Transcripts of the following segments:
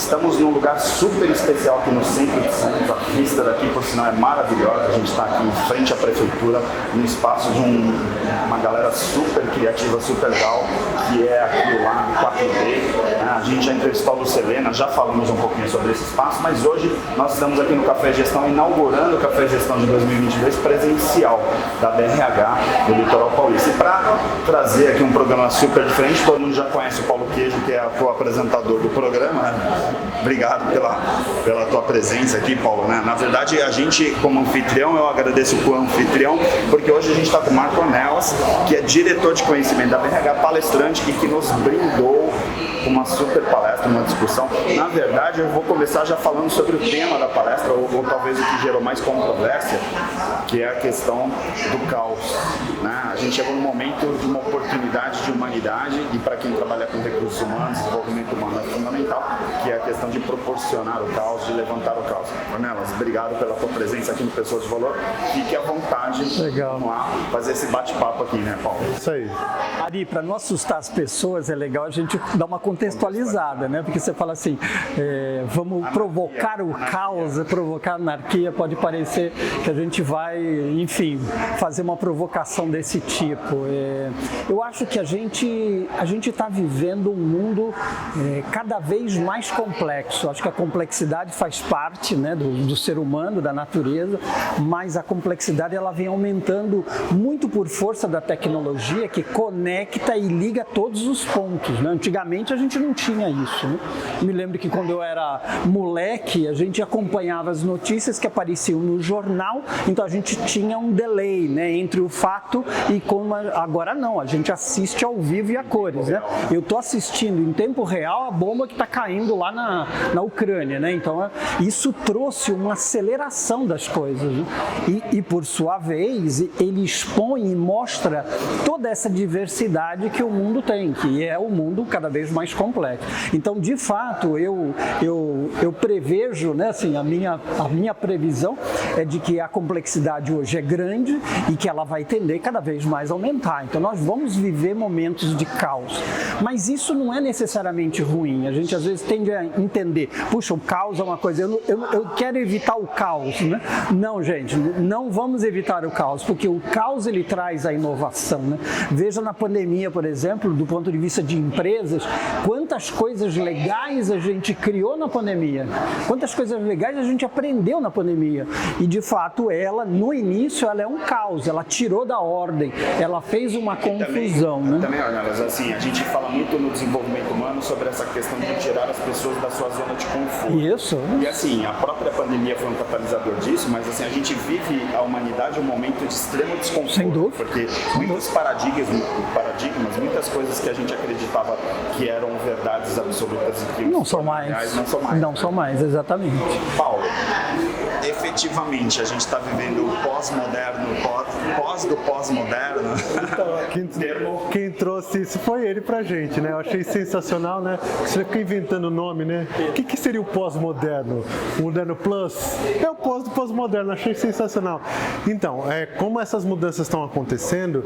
Estamos num lugar super especial aqui no centro de Santos. A vista daqui, por sinal, é maravilhosa. A gente está aqui em frente à prefeitura, no espaço de uma galera super criativa, super legal, que é aqui lá no 4D. A gente já entrevistou a Lucelena, já falamos um pouquinho sobre esse espaço, mas hoje nós estamos aqui no Café Gestão, inaugurando o Café Gestão de 2022 presencial da BRH do Litoral Paulista. E para trazer aqui um programa super diferente, todo mundo já conhece o Paulo Queijo, que é o apresentador do programa. Obrigado pela tua presença aqui, Paulo. Na verdade, a gente, como anfitrião, eu agradeço o anfitrião, porque hoje a gente está com o Marco Ornelas, que é diretor de conhecimento da BRH, palestrante, e que nos brindou com uma super palestra, uma discussão. Na verdade, eu vou começar já falando sobre o tema da palestra, ou talvez o que gerou mais controvérsia, que é a questão do caos. A gente chegou num momento de uma oportunidade de humanidade, e para quem trabalha com recursos humanos, desenvolvimento humano é fundamental, que é a questão de proporcionar o caos, de levantar o caos. Ornelas, obrigado pela tua presença aqui no Pessoas de Valor. Fique à vontade. Legal. Vamos lá fazer esse bate-papo aqui, né, Paulo? Isso aí. Ari, para não assustar as pessoas, é legal a gente dar uma contextualizada, né? Porque você fala assim, vamos provocar o caos, provocar a anarquia, pode parecer que a gente vai, enfim, fazer uma provocação desse tipo. Eu acho que a gente está vivendo um mundo cada vez mais complexo. Acho que a complexidade faz parte, né, do ser humano, da natureza, mas a complexidade ela vem aumentando muito por força da tecnologia que conecta e liga todos os pontos, né? Antigamente a gente não tinha isso, né? Me lembro que quando eu era moleque, a gente acompanhava as notícias que apareciam no jornal, então a gente tinha um delay, né, entre o fato e como agora não, a gente assiste ao vivo e a cores, né? Eu estou assistindo em tempo real a bomba que está caindo lá na Ucrânia, né? Então isso trouxe uma aceleração das coisas, né? E por sua vez ele expõe e mostra toda essa diversidade que o mundo tem, que é o mundo cada vez mais complexo. Então, de fato, eu prevejo, né, assim, a minha previsão é de que a complexidade hoje é grande e que ela vai tender cada vez mais a aumentar. Então, nós vamos viver momentos de caos. Mas isso não é necessariamente ruim. A gente, às vezes, tende a entender, puxa, o caos é uma coisa, eu quero evitar o caos, né? Não, gente, não vamos evitar o caos, porque o caos, ele traz a inovação, né? Veja na pandemia, por exemplo, do ponto de vista de empresas, quantas coisas legais a gente criou na pandemia, quantas coisas legais a gente aprendeu na pandemia. E, de fato, ela, no início, ela é um caos, ela tirou da ordem, ela fez uma confusão. Também, Ornelas, assim, a gente fala muito no desenvolvimento humano sobre essa questão de tirar as pessoas da sua zona de conforto. Isso. E, assim, a própria pandemia foi um catalisador disso, mas, assim, a gente vive a humanidade um momento de extremo desconforto. Sem dúvida. Porque muitos paradigmas, muitas coisas que a gente acreditava que eram verdades absolutas e que não são mais. Não são mais, exatamente. Paulo, efetivamente, a gente está vivendo o pós-moderno, pós do pós-moderno. Então, quem trouxe isso foi ele pra gente, né? Eu achei sensacional, né? Você fica inventando o nome, né? O que seria o pós-moderno? O moderno plus? É o pós do pós-moderno, achei sensacional. Então, como essas mudanças estão acontecendo,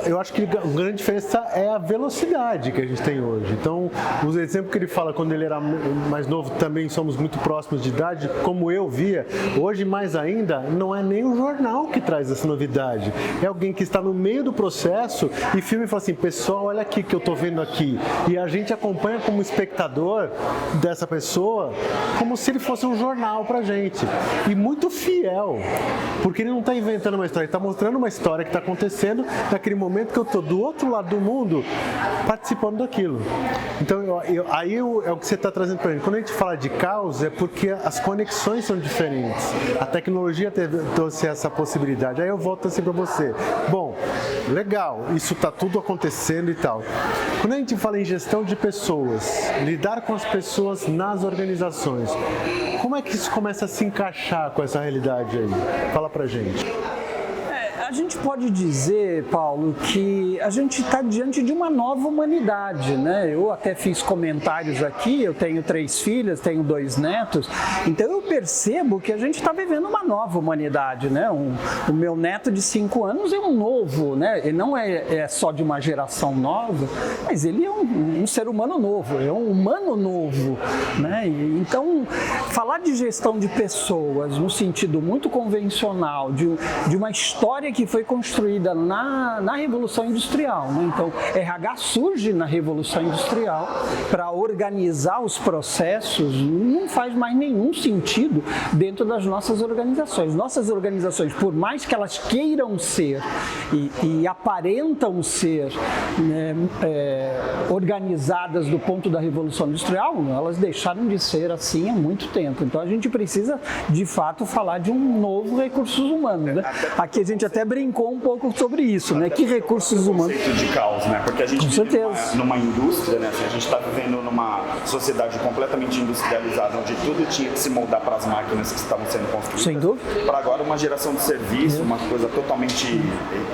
eu acho que a grande diferença é a velocidade que a gente tem hoje. Então, os exemplos que ele fala quando ele era mais novo, também somos muito próximos de idade, como eu via, hoje mais ainda, não é nem o jornal que traz essa novidade. É alguém que está no meio do processo e filma e fala assim, pessoal, olha aqui que eu estou vendo aqui. E a gente acompanha como espectador dessa pessoa como se ele fosse um jornal pra gente. E muito fiel, porque ele não está inventando uma história, ele está mostrando uma história que está acontecendo naquele momento que eu estou do outro lado do mundo participando daquilo. Então, aí é o que você está trazendo para gente. Quando a gente fala de caos, é porque as conexões são diferentes. A tecnologia trouxe essa possibilidade. Aí eu volto assim para você. Bom, legal, isso está tudo acontecendo e tal. Quando a gente fala em gestão de pessoas, lidar com as pessoas nas organizações, como é que isso começa a se encaixar com essa realidade aí? Fala pra gente. A gente pode dizer, Paulo, que a gente está diante de uma nova humanidade, né? Eu até fiz comentários aqui, eu tenho 3 filhas, tenho 2 netos, então eu percebo que a gente está vivendo uma nova humanidade, né? O meu neto de 5 anos é um novo, né? Ele não é só de uma geração nova, mas ele é um ser humano novo, é um humano novo, né? Então, falar de gestão de pessoas no sentido muito convencional, de uma história que foi construída na Revolução Industrial, né? Então, RH surge na Revolução Industrial para organizar os processos, não faz mais nenhum sentido dentro das nossas organizações. Nossas organizações, por mais que elas queiram ser e aparentam ser, né, organizadas do ponto da Revolução Industrial, elas deixaram de ser assim há muito tempo. Então a gente precisa, de fato, falar de um novo recursos humanos, né? Aqui a gente até brincou um pouco sobre isso, né? Que recursos humanos... conceito de caos, né? Porque a gente vive numa indústria, né? Assim, a gente está vivendo numa sociedade completamente industrializada, onde tudo tinha que se moldar para as máquinas que estavam sendo construídas. Sem dúvida. Para agora uma geração de serviço, uma coisa totalmente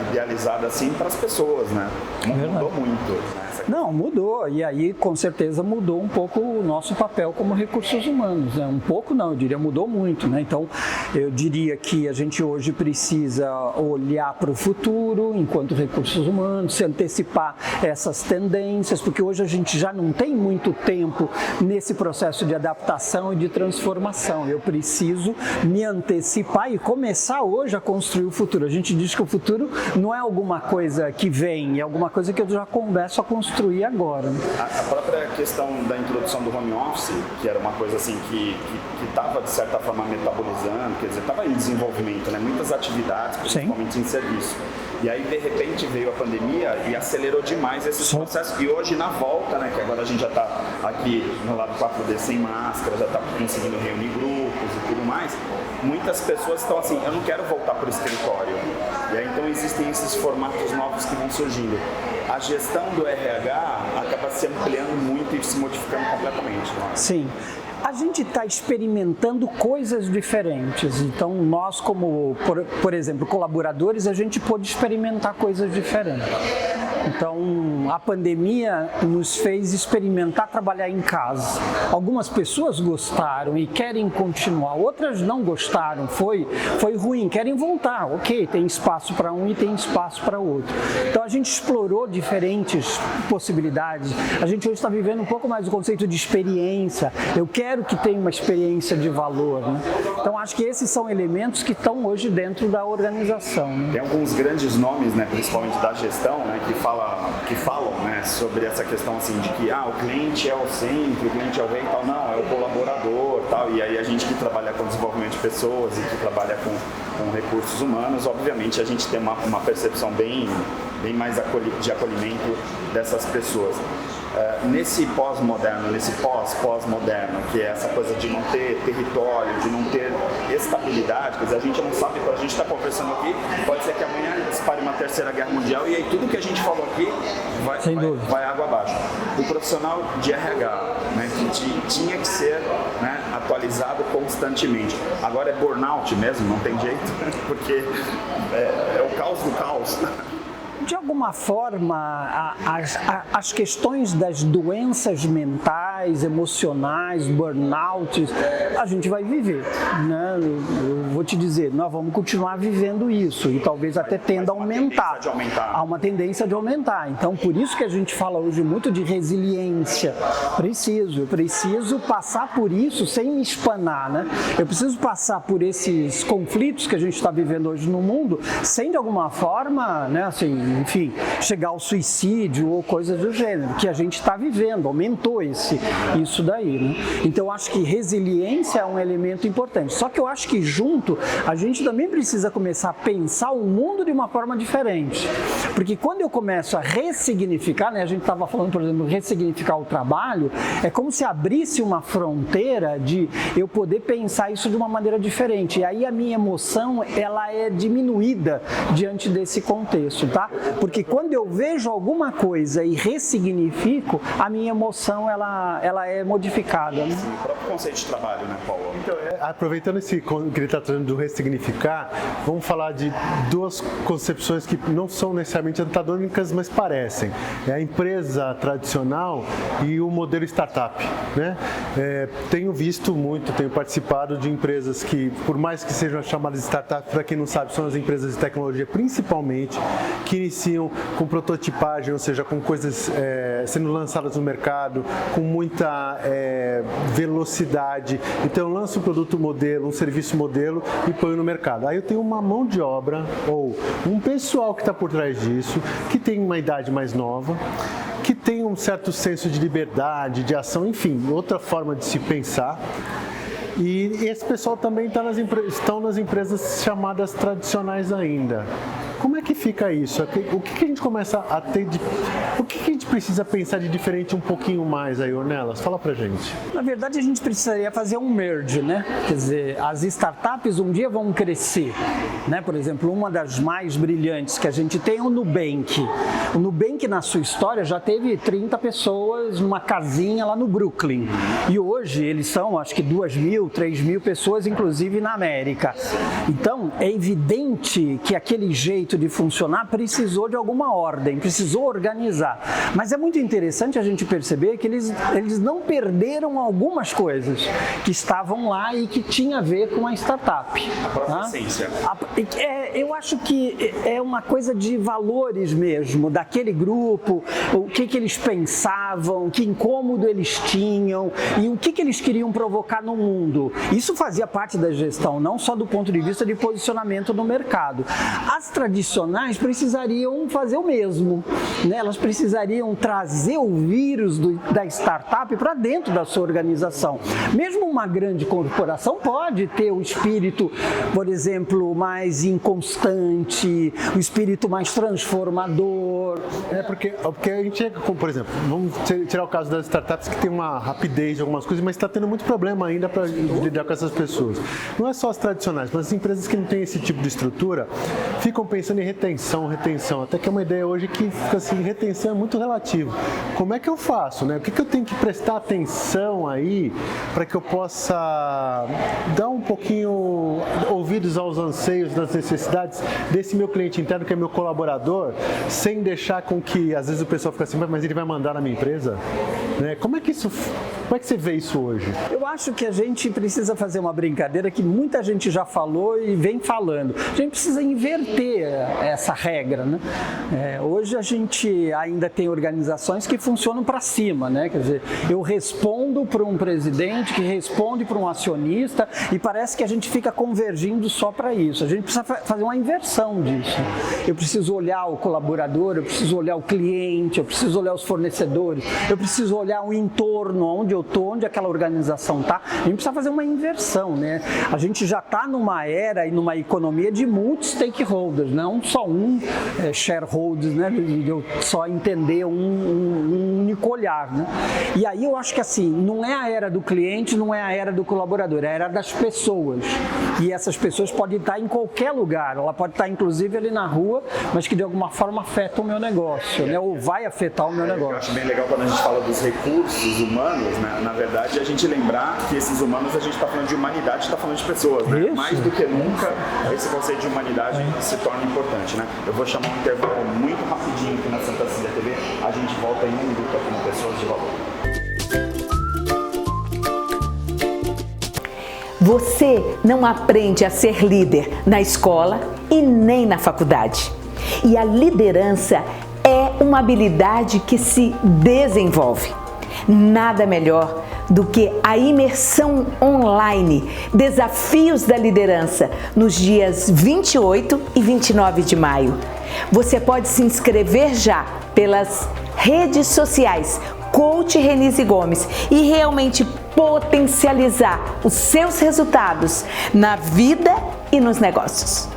idealizada assim para as pessoas, né? Mudou muito, né? Não, mudou. E aí, com certeza, mudou um pouco o nosso papel como recursos humanos, né? Um pouco não, eu diria mudou muito, né? Então, eu diria que a gente hoje precisa olhar para o futuro enquanto recursos humanos, se antecipar essas tendências, porque hoje a gente já não tem muito tempo nesse processo de adaptação e de transformação. Eu preciso me antecipar e começar hoje a construir o futuro. A gente diz que o futuro não é alguma coisa que vem, é alguma coisa que eu já começo a construir agora. A própria questão da introdução do home office, que era uma coisa assim que estava, de certa forma, metabolizando, quer dizer, estava em desenvolvimento, né? Muitas atividades, principalmente Sim. em serviço. E aí, de repente, veio a pandemia e acelerou demais esses Sim. processos. E hoje, na volta, né, que agora a gente já está aqui no lado 4D sem máscara, já está conseguindo reunir grupos e tudo mais, muitas pessoas estão assim, eu não quero voltar para o escritório. E aí, então, existem esses formatos novos que vão surgindo. A gestão do RH acaba se ampliando muito e se modificando completamente. Né? Sim. A gente está experimentando coisas diferentes, então nós como, por exemplo, colaboradores, a gente pôde experimentar coisas diferentes. Então, a pandemia nos fez experimentar trabalhar em casa. Algumas pessoas gostaram e querem continuar, outras não gostaram, foi ruim, querem voltar. Ok, tem espaço para um e tem espaço para outro. Então, a gente explorou diferentes possibilidades. A gente hoje está vivendo um pouco mais o conceito de experiência. Eu quero que tenha uma experiência de valor, né? Então, acho que esses são elementos que estão hoje dentro da organização. Né? Tem alguns grandes nomes, né, principalmente da gestão, né, que falam, né, sobre essa questão assim de que o cliente é o centro, o cliente é o rei e tal, não, é o colaborador tal, e aí a gente que trabalha com desenvolvimento de pessoas e que trabalha com recursos humanos, obviamente a gente tem uma percepção bem mais de acolhimento dessas pessoas. Nesse pós-moderno, nesse pós-moderno, que é essa coisa de não ter território, de não ter estabilidade, quer dizer, a gente não sabe, quando a gente está conversando aqui, pode ser que amanhã dispare uma terceira guerra mundial e aí tudo que a gente falou aqui vai água abaixo. O profissional de RH, né, que tinha que ser, né, atualizado constantemente. Agora é burnout mesmo, não tem jeito, porque é o caos do caos. De alguma forma, as questões das doenças mentais, emocionais, burnouts, a gente vai viver, né? Eu vou te dizer, nós vamos continuar vivendo isso e talvez até tenda a aumentar. Há uma tendência de aumentar. Então, por isso que a gente fala hoje muito de resiliência. Eu preciso passar por isso sem me espanar, né? Eu preciso passar por esses conflitos que a gente está vivendo hoje no mundo sem, de alguma forma, né, assim, enfim, chegar ao suicídio ou coisas do gênero, que a gente está vivendo, aumentou isso daí, né? Então, eu acho que resiliência é um elemento importante. Só que eu acho que junto, a gente também precisa começar a pensar o mundo de uma forma diferente. Porque quando eu começo a ressignificar, né, a gente estava falando, por exemplo, ressignificar o trabalho, é como se abrisse uma fronteira de eu poder pensar isso de uma maneira diferente. E aí a minha emoção, ela é diminuída diante desse contexto, tá? Porque quando eu vejo alguma coisa e ressignifico, a minha emoção ela é modificada. Né? Sim, o próprio conceito de trabalho, né, Paulo? Então, aproveitando esse que ele está trazendo do ressignificar, vamos falar de duas concepções que não são necessariamente antagônicas, mas parecem. É a empresa tradicional e o modelo startup. Né? Tenho visto muito, tenho participado de empresas que, por mais que sejam chamadas de startup, para quem não sabe, são as empresas de tecnologia principalmente, que iniciam com prototipagem, ou seja, com coisas sendo lançadas no mercado, com muita velocidade. Então eu lanço um produto modelo, um serviço modelo e ponho no mercado. Aí eu tenho uma mão de obra ou um pessoal que está por trás disso, que tem uma idade mais nova, que tem um certo senso de liberdade, de ação, enfim, outra forma de se pensar. E esse pessoal também estão nas empresas chamadas tradicionais ainda. Como é que fica isso? O que a gente começa a ter o que a gente precisa pensar de diferente um pouquinho mais aí, Ornelas? Fala pra gente. Na verdade, a gente precisaria fazer um merge, né? Quer dizer, as startups um dia vão crescer, né? Por exemplo, uma das mais brilhantes que a gente tem é o Nubank. O Nubank, na sua história, já teve 30 pessoas numa casinha lá no Brooklyn. E hoje eles são, acho que 2.000, 3.000 pessoas, inclusive na América. Então, é evidente que aquele jeito de funcionar precisou de alguma ordem, precisou organizar. Mas é muito interessante a gente perceber que eles não perderam algumas coisas que estavam lá e que tinha a ver com a startup. A própria essência. Eu acho que é uma coisa de valores mesmo, daquele grupo, o que eles pensavam, que incômodo eles tinham e o que eles queriam provocar no mundo. Isso fazia parte da gestão, não só do ponto de vista de posicionamento no mercado. As tradicionais precisariam fazer o mesmo, né? Elas precisariam trazer o vírus da startup para dentro da sua organização. Mesmo uma grande corporação pode ter o espírito, por exemplo, mais inconstante, o espírito mais transformador. Porque a gente chega com, por exemplo, vamos tirar o caso das startups que tem uma rapidez de algumas coisas, mas está tendo muito problema ainda para lidar com essas pessoas. Não é só as tradicionais, mas as empresas que não têm esse tipo de estrutura ficam pensando em retenção, até que é uma ideia hoje que fica assim, retenção é muito relativo. Como é que eu faço, né? O que eu tenho que prestar atenção aí para que eu possa dar um pouquinho ouvidos aos anseios, das necessidades desse meu cliente interno, que é meu colaborador, sem deixar com que, às vezes o pessoal fica assim, mas ele vai mandar na minha empresa? Né? Como é que você vê isso hoje? Eu acho que a gente precisa fazer uma brincadeira que muita gente já falou e vem falando. A gente precisa inverter essa regra, né? Hoje a gente ainda tem organizações que funcionam para cima, né? Quer dizer, eu respondo para um presidente que responde para um acionista e parece que a gente fica convergindo só para isso. A gente precisa fazer uma inversão disso. Eu preciso olhar o colaborador, eu preciso olhar o cliente, eu preciso olhar os fornecedores, eu preciso olhar o entorno, onde eu estou, onde aquela organização está. A gente precisa fazer uma inversão, né? A gente já está numa era e numa economia de multi-stakeholders, não só shareholders, né? De eu só entender um único olhar, né? E aí eu acho que assim, não é a era do cliente, não é a era do colaborador, é a era das pessoas. E essas pessoas podem estar em qualquer lugar, ela pode estar inclusive ali na rua, mas que de alguma forma afeta o meu negócio, né? Ou vai afetar o meu negócio. Eu acho bem legal quando a gente fala dos recursos humanos, né? Na verdade, a gente lembrar que esses humanos, a gente está falando de humanidade, está falando de pessoas, né? Mais do que nunca, esse conceito de humanidade se torna importante, né? Eu vou chamar um intervalo muito rapidinho aqui na Santa Cecília TV, a gente volta em um minuto aqui no Pessoas de Valor. Você não aprende a ser líder na escola e nem na faculdade. E a liderança é uma habilidade que se desenvolve. Nada melhor do que a imersão online Desafios da Liderança nos dias 28 e 29 de maio. Você pode se inscrever já pelas redes sociais Coach Renise Gomes e realmente potencializar os seus resultados na vida e nos negócios.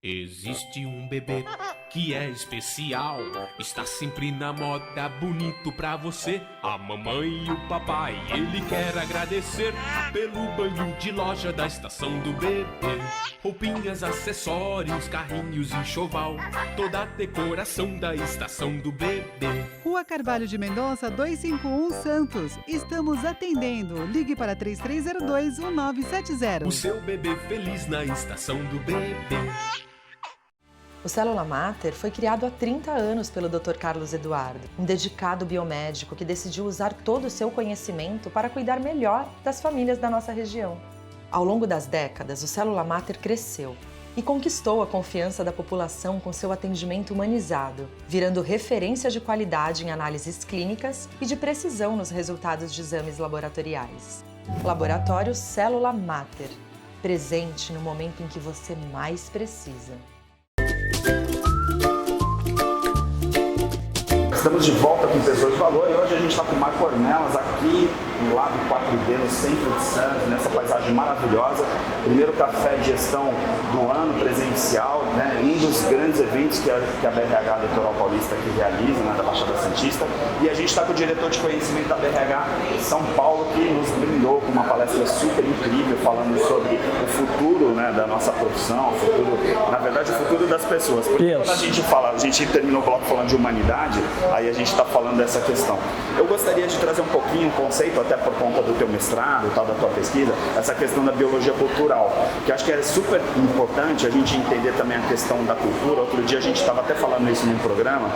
Existe um bebê que é especial. Está sempre na moda, bonito pra você. A mamãe e o papai, ele quer agradecer pelo banho de loja da estação do bebê. Roupinhas, acessórios, carrinhos, enxoval, toda a decoração da estação do bebê. Rua Carvalho de Mendonça, 251 Santos. Estamos atendendo. Ligue para 3302-1970. O seu bebê feliz na estação do bebê. O Célula Mater foi criado há 30 anos pelo Dr. Carlos Eduardo, um dedicado biomédico que decidiu usar todo o seu conhecimento para cuidar melhor das famílias da nossa região. Ao longo das décadas, o Célula Mater cresceu e conquistou a confiança da população com seu atendimento humanizado, virando referência de qualidade em análises clínicas e de precisão nos resultados de exames laboratoriais. Laboratório Célula Mater, presente no momento em que você mais precisa. Estamos de volta com Pessoas de Valor e hoje a gente está com o Marco Ornelas aqui no lado 4D, no centro de Santos, nessa paisagem maravilhosa. Primeiro café de gestão do ano presencial, né? Um dos grandes eventos que a BRH Litoral Paulista aqui realiza, né? Da Baixada Santista. E a gente está com o diretor de conhecimento da BRH São Paulo, que nos brindou com uma palestra super incrível, falando sobre o futuro, né? Da nossa profissão, o futuro, na verdade, o futuro das pessoas. Porque quando a gente fala, a gente terminou o bloco falando de humanidade, aí a gente está falando dessa questão. Eu gostaria de trazer um pouquinho o conceito, até por conta do teu mestrado, tal, da tua pesquisa, essa questão da biologia cultural, que acho que é super importante a gente entender também a questão da cultura. Outro dia a gente estava até falando isso num programa,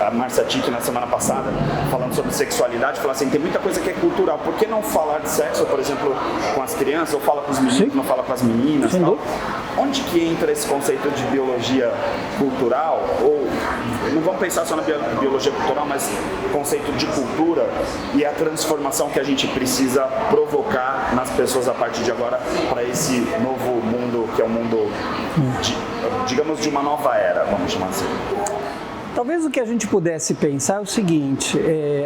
a Márcia Tito na semana passada, falando sobre sexualidade, falando assim, tem muita coisa que é cultural, por que não falar de sexo, por exemplo, com as crianças, ou fala com os meninos, não fala com as meninas, tal? Onde que entra esse conceito de biologia cultural, ou não vamos pensar só na biologia cultural, mas conceito de cultura e a transformação que a gente precisa provocar nas pessoas a partir de agora para esse novo mundo, que é um mundo, digamos, de uma nova era, vamos chamar assim. Talvez o que a gente pudesse pensar é o seguinte,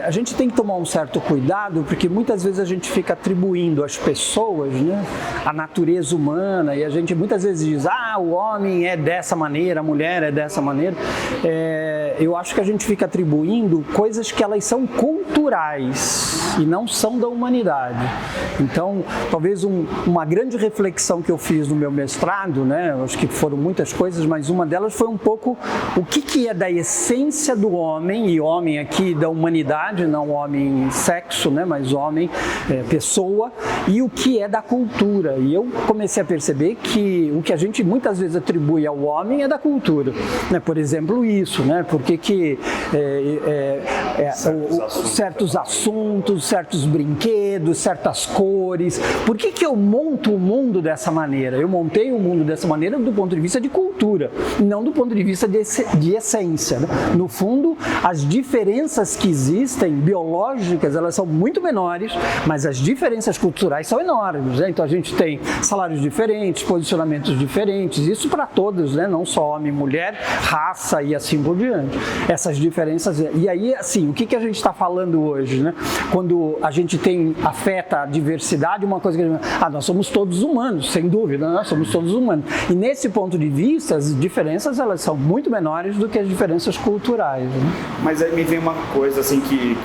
a gente tem que tomar um certo cuidado, porque muitas vezes a gente fica atribuindo às pessoas, né, a natureza humana, e a gente muitas vezes diz, o homem é dessa maneira, a mulher é dessa maneira. Eu acho que a gente fica atribuindo coisas que elas são culturais e não são da humanidade. Então, talvez uma grande reflexão que eu fiz no meu mestrado, né, acho que foram muitas coisas, mas uma delas foi um pouco o que é da essência do homem, e homem aqui da humanidade, não homem sexo, né, mas homem, pessoa, e o que é da cultura. E eu comecei a perceber que o que a gente muitas vezes atribui ao homem é da cultura. Né? Por exemplo, isso, né? Porque que certos assuntos, certos brinquedos, certas cores. Por que eu monto o mundo dessa maneira? Eu montei o mundo dessa maneira do ponto de vista de cultura, não do ponto de vista de essência. Né? No fundo, as diferenças que existem, biológicas, elas são muito menores, mas as diferenças culturais são enormes. Né? Então a gente tem salários diferentes, posicionamentos diferentes, isso para todos, né? Não só homem e mulher, raça e assim por diante. Essas diferenças. E aí, assim, o que a gente está falando hoje? Né? Quando a gente afeta a diversidade, uma coisa que a gente, nós somos todos humanos, sem dúvida, nós somos todos humanos. E nesse ponto de vista, as diferenças elas são muito menores do que as diferenças culturais. Né? Mas aí me vem uma coisa assim que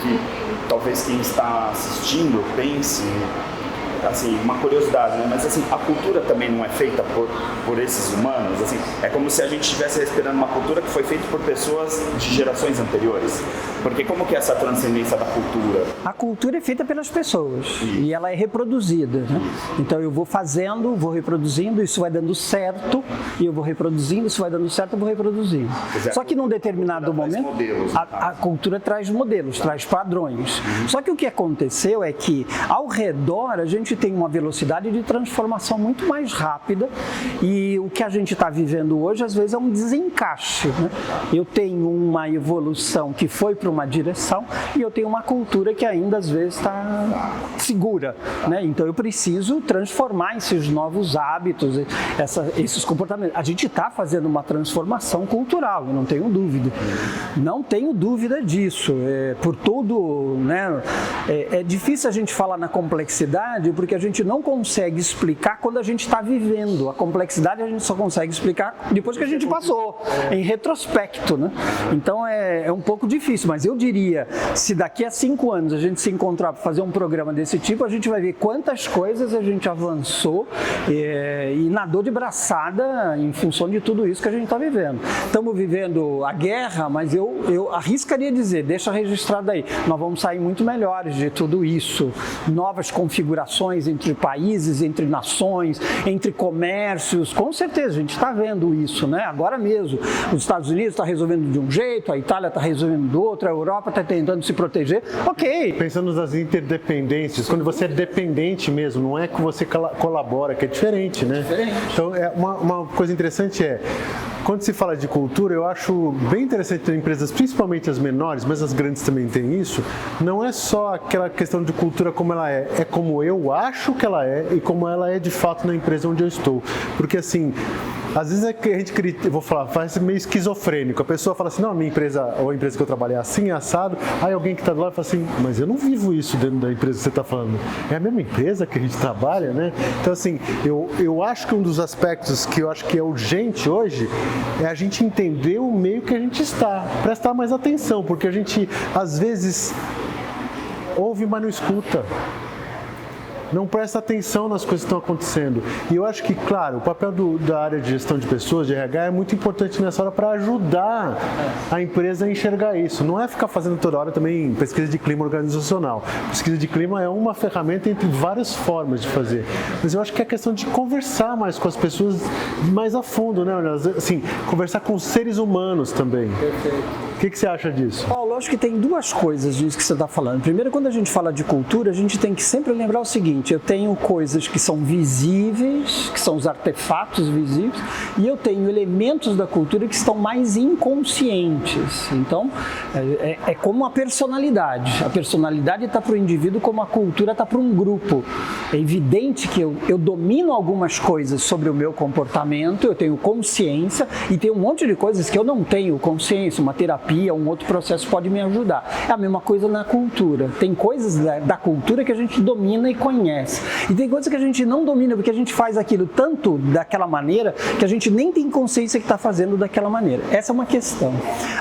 talvez quem está assistindo pense, assim, uma curiosidade, né? Mas assim, a cultura também não é feita por esses humanos, assim, é como se a gente estivesse respirando uma cultura que foi feita por pessoas de gerações anteriores. Porque como que é essa transcendência da cultura? A cultura é feita pelas pessoas e ela é reproduzida. Né? Então eu vou fazendo, vou reproduzindo, isso vai dando certo, e eu vou reproduzindo, isso vai dando certo, eu vou reproduzindo. Só que num determinado momento, a cultura traz modelos, traz padrões. Só que o que aconteceu é que ao redor a gente tem uma velocidade de transformação muito mais rápida, e o que a gente está vivendo hoje às vezes é um desencaixe. Né? Eu tenho uma evolução que foi para uma direção e eu tenho uma cultura que ainda às vezes está segura. Né? Então eu preciso transformar esses novos hábitos, esses comportamentos. A gente está fazendo uma transformação cultural, eu não tenho dúvida. Não tenho dúvida disso. Por tudo, né? É difícil a gente falar na complexidade, porque porque a gente não consegue explicar quando a gente está vivendo. A complexidade a gente só consegue explicar depois que a gente passou, em retrospecto, né? Então é um pouco difícil, mas eu diria, se daqui a 5 anos a gente se encontrar para fazer um programa desse tipo, a gente vai ver quantas coisas a gente avançou e nadou de braçada em função de tudo isso que a gente está vivendo. Estamos vivendo a guerra, mas eu arriscaria dizer, deixa registrado aí, nós vamos sair muito melhores de tudo isso. Novas configurações entre países, entre nações, entre comércios, com certeza, a gente está vendo isso, né? Agora mesmo, os Estados Unidos estão resolvendo de um jeito, a Itália está resolvendo do outro, a Europa está tentando se proteger, ok. Pensando nas interdependências, quando você é dependente mesmo, não é que você colabora, que é diferente, né? Então, uma coisa interessante quando se fala de cultura, eu acho bem interessante ter empresas, principalmente as menores, mas as grandes também têm isso, não é só aquela questão de cultura como ela é como eu acho que ela é e como ela é de fato na empresa onde eu estou. Porque assim, às vezes que a gente eu vou falar, faz meio esquizofrênico. A pessoa fala assim, não, a minha empresa ou a empresa que eu trabalho é assim, é assado. Aí alguém que está do lado fala assim, mas eu não vivo isso dentro da empresa que você está falando. É a mesma empresa que a gente trabalha, né? Então assim, eu acho que um dos aspectos que eu acho que é urgente hoje é a gente entender o meio que a gente está, prestar mais atenção, porque a gente às vezes ouve, mas não escuta. Não presta atenção nas coisas que estão acontecendo. E eu acho que, claro, o papel da área de gestão de pessoas, de RH, é muito importante nessa hora para ajudar a empresa a enxergar isso. Não é ficar fazendo toda hora também pesquisa de clima organizacional. Pesquisa de clima é uma ferramenta entre várias formas de fazer. Mas eu acho que é questão de conversar mais com as pessoas mais a fundo, né? Assim, conversar com os seres humanos também. Perfeito. O que você acha disso? Paulo, eu acho que tem duas coisas disso que você está falando. Primeiro, quando a gente fala de cultura, a gente tem que sempre lembrar o seguinte, eu tenho coisas que são visíveis, que são os artefatos visíveis, e eu tenho elementos da cultura que estão mais inconscientes. Então, é como a personalidade. A personalidade está para o indivíduo como a cultura está para um grupo. É evidente que eu domino algumas coisas sobre o meu comportamento, eu tenho consciência, e tem um monte de coisas que eu não tenho consciência, uma terapia, um outro processo pode me ajudar. É a mesma coisa na cultura. Tem coisas da cultura que a gente domina e conhece. E tem coisas que a gente não domina, porque a gente faz aquilo tanto daquela maneira que a gente nem tem consciência que está fazendo daquela maneira. Essa é uma questão.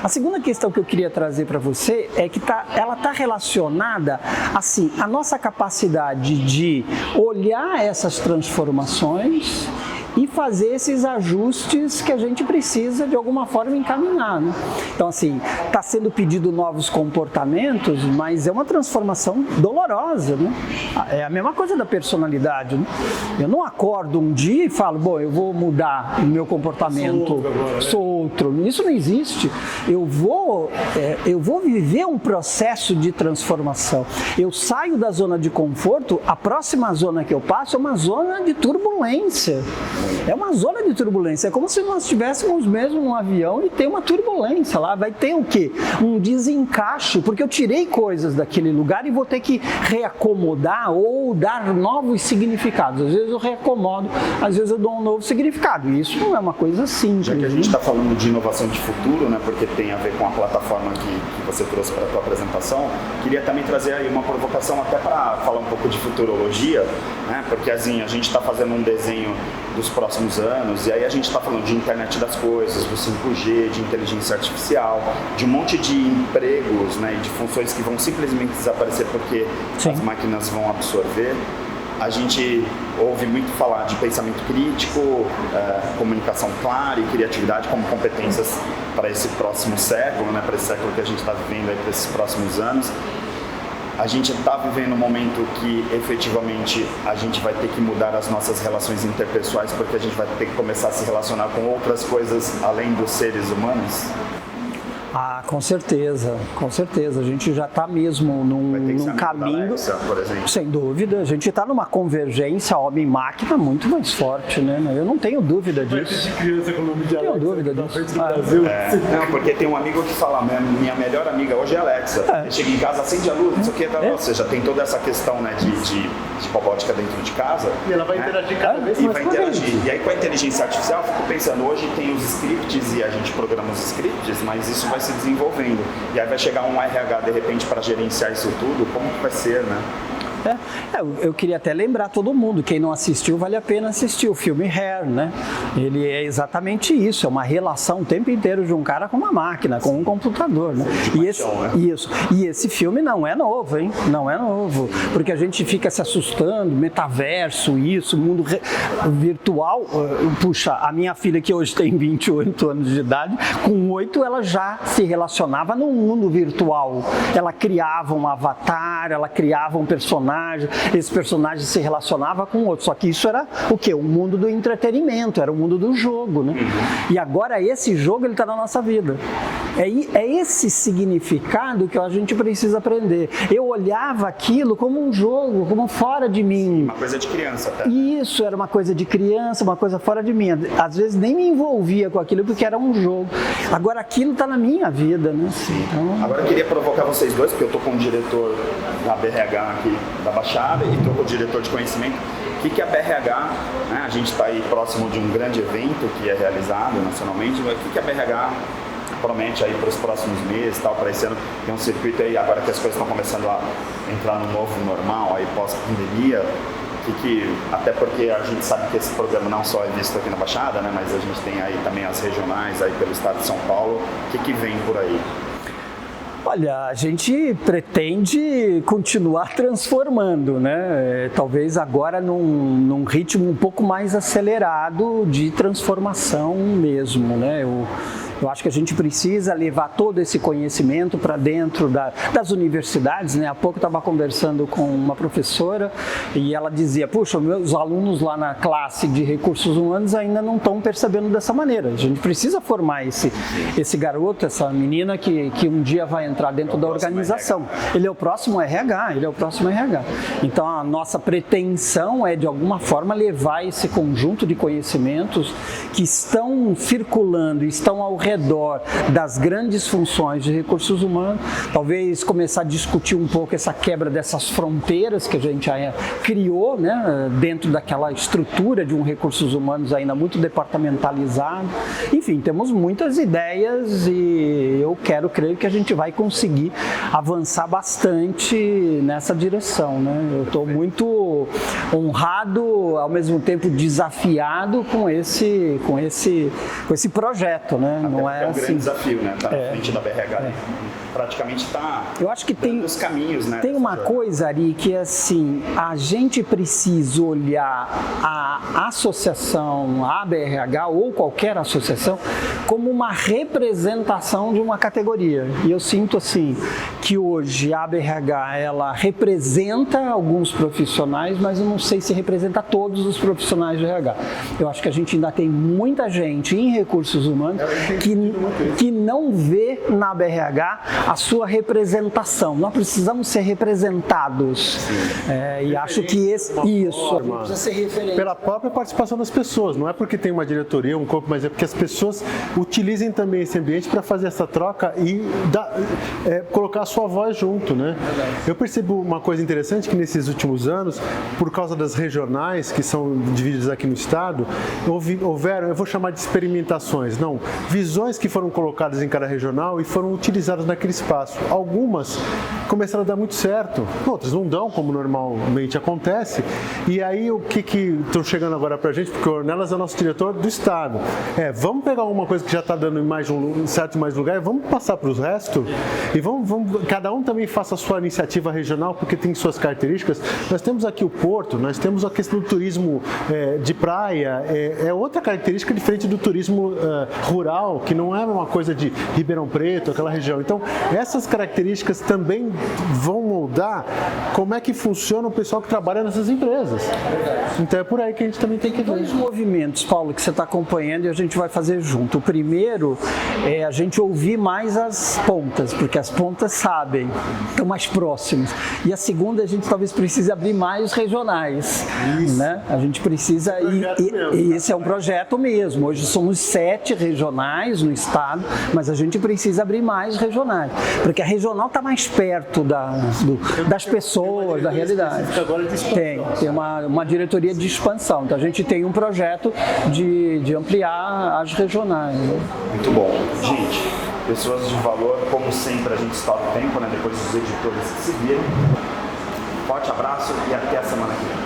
A segunda questão que eu queria trazer para você é que ela está relacionada, assim, à nossa capacidade de olhar essas transformações e fazer esses ajustes que a gente precisa, de alguma forma, encaminhar, né? Então, assim, está sendo pedido novos comportamentos, mas é uma transformação dolorosa, né? É a mesma coisa da personalidade, né? Eu não acordo um dia e falo, bom, eu vou mudar o meu comportamento, sou outro. Isso não existe. Eu vou viver um processo de transformação. Eu saio da zona de conforto, a próxima zona que eu passo é uma zona de turbulência. É uma zona de turbulência, é como se nós estivéssemos mesmo num avião e tem uma turbulência lá, vai ter o quê? Um desencaixe, porque eu tirei coisas daquele lugar e vou ter que reacomodar ou dar novos significados. Às vezes eu reacomodo, às vezes eu dou um novo significado, e isso não é uma coisa simples. Já que a gente está falando de inovação de futuro, né, porque tem a ver com a plataforma que você trouxe para a tua apresentação, queria também trazer aí uma provocação até para falar um pouco de futurologia, né, porque assim, a gente está fazendo um desenho dos próximos anos, e aí a gente está falando de internet das coisas, do 5G, de inteligência artificial, de um monte de empregos, né, e de funções que vão simplesmente desaparecer porque as máquinas vão absorver. A gente ouve muito falar de pensamento crítico, comunicação clara e criatividade como competências para esse próximo século, né, para esse século que a gente está vivendo aí, para esses próximos anos. A gente está vivendo um momento que efetivamente a gente vai ter que mudar as nossas relações interpessoais porque a gente vai ter que começar a se relacionar com outras coisas além dos seres humanos? Ah, com certeza, com certeza. A gente já está mesmo num caminho, Alexa, por exemplo. Sem dúvida. A gente está numa convergência homem-máquina muito mais forte, né? Eu não tenho dúvida disso. Não tenho dúvida disso. Não, porque tem um amigo que fala, minha melhor amiga hoje é Alexa. Chega em casa, acende a luz, não sei o que, ou seja, tem toda essa questão, né, de robótica dentro de casa. E ela vai interagir cada vez mais com a gente. E aí com a inteligência artificial, eu fico pensando, hoje tem os scripts e a gente programa os scripts, mas isso vai se desenvolvendo. E aí vai chegar um RH de repente para gerenciar isso tudo, como que vai ser, né? Eu queria até lembrar todo mundo, quem não assistiu, vale a pena assistir o filme Hair, né? Ele é exatamente isso, é uma relação o tempo inteiro de um cara com uma máquina, com um computador, né? E esse filme não é novo, hein? Não é novo, porque a gente fica se assustando, metaverso, isso, mundo virtual. Puxa, a minha filha que hoje tem 28 anos de idade, com 8 ela já se relacionava no mundo virtual. Ela criava um avatar, ela criava um personagem, esse personagem se relacionava com outro, só que isso era o quê? O mundo do entretenimento, era o mundo do jogo, né? E agora esse jogo ele está na nossa vida. É esse significado que a gente precisa aprender. Eu olhava aquilo como um jogo, como fora de mim. Uma coisa de criança até. Isso, era uma coisa de criança, uma coisa fora de mim. Às vezes nem me envolvia com aquilo porque era um jogo. Agora aquilo está na minha vida, né? Então... Agora eu queria provocar vocês dois, porque eu estou com o diretor da BRH aqui da Baixada e estou com o diretor de conhecimento. O que é a BRH? Né? A gente está aí próximo de um grande evento que é realizado nacionalmente. O que é a BRH promete aí para os próximos meses, para esse ano? Tem um circuito aí, agora que as coisas estão começando a entrar no novo normal, aí pós-pandemia. Até porque a gente sabe que esse programa não só é visto aqui na Baixada, né? Mas a gente tem aí também as regionais aí pelo estado de São Paulo. O que vem por aí? Olha, a gente pretende continuar transformando, né? Talvez agora num ritmo um pouco mais acelerado de transformação mesmo, né? Eu acho que a gente precisa levar todo esse conhecimento para dentro das universidades, né? Há pouco eu estava conversando com uma professora e ela dizia, puxa, meus alunos lá na classe de recursos humanos ainda não estão percebendo dessa maneira. A gente precisa formar esse garoto, essa menina que um dia vai entrar dentro da organização. Ele é o próximo RH, Então a nossa pretensão é de alguma forma levar esse conjunto de conhecimentos que estão circulando, estão ao redor das grandes funções de recursos humanos, talvez começar a discutir um pouco essa quebra dessas fronteiras que a gente criou, né, dentro daquela estrutura de um recursos humanos ainda muito departamentalizado. Enfim, temos muitas ideias e eu quero crer que a gente vai conseguir avançar bastante nessa direção, né? Eu estou muito honrado, ao mesmo tempo desafiado com esse projeto, né? Não é um assim. grande desafio, né? Tá na frente da BRH. Praticamente está. Eu acho que tem os caminhos, né? Tem uma coisa, Ari, que é assim, a gente precisa olhar a associação, a BRH ou qualquer associação como uma representação de uma categoria. E eu sinto assim que hoje a BRH ela representa alguns profissionais, mas eu não sei se representa todos os profissionais de RH. Eu acho que a gente ainda tem muita gente em recursos humanos que não vê na BRH a sua representação. Nós precisamos ser representados. E acho que isso precisa ser referente. Pela própria participação das pessoas, não é porque tem uma diretoria, um corpo, mas é porque as pessoas utilizem também esse ambiente para fazer essa troca e colocar a sua voz junto, né? Eu percebo uma coisa interessante que nesses últimos anos, por causa das regionais que são divididas aqui no estado, houveram, eu vou chamar de experimentações, visões que foram colocadas em cada regional e foram utilizadas naquele espaço. Algumas começaram a dar muito certo, outras não dão, como normalmente acontece. E aí o que estão chegando agora pra gente, porque o Ornelas é o nosso diretor do estado, vamos pegar uma coisa que já está dando em certo mais lugar, vamos passar para os restos e vamos, cada um também faça a sua iniciativa regional, porque tem suas características. Nós temos aqui o Porto, nós temos a questão do turismo de praia, é outra característica diferente do turismo rural, que não é uma coisa de Ribeirão Preto, aquela região. Então, essas características também vão moldar como é que funciona o pessoal que trabalha nessas empresas. Então, é por aí que a gente também tem que ver. Dois movimentos, Paulo, que você está acompanhando e a gente vai fazer junto. O primeiro é a gente ouvir mais as pontas, porque as pontas sabem, estão mais próximos. E a segunda, a gente talvez precise abrir mais os regionais. Isso. Né? A gente precisa... E esse é um projeto mesmo. Hoje somos 7 regionais no estado, mas a gente precisa abrir mais regionais, porque a regional está mais perto das pessoas, da realidade. Tem uma diretoria de expansão, então a gente tem um projeto de ampliar as regionais. Muito bom. Gente, pessoas de valor, como sempre a gente está no tempo, né? Depois dos editores que se viram. Forte abraço e até a semana que vem.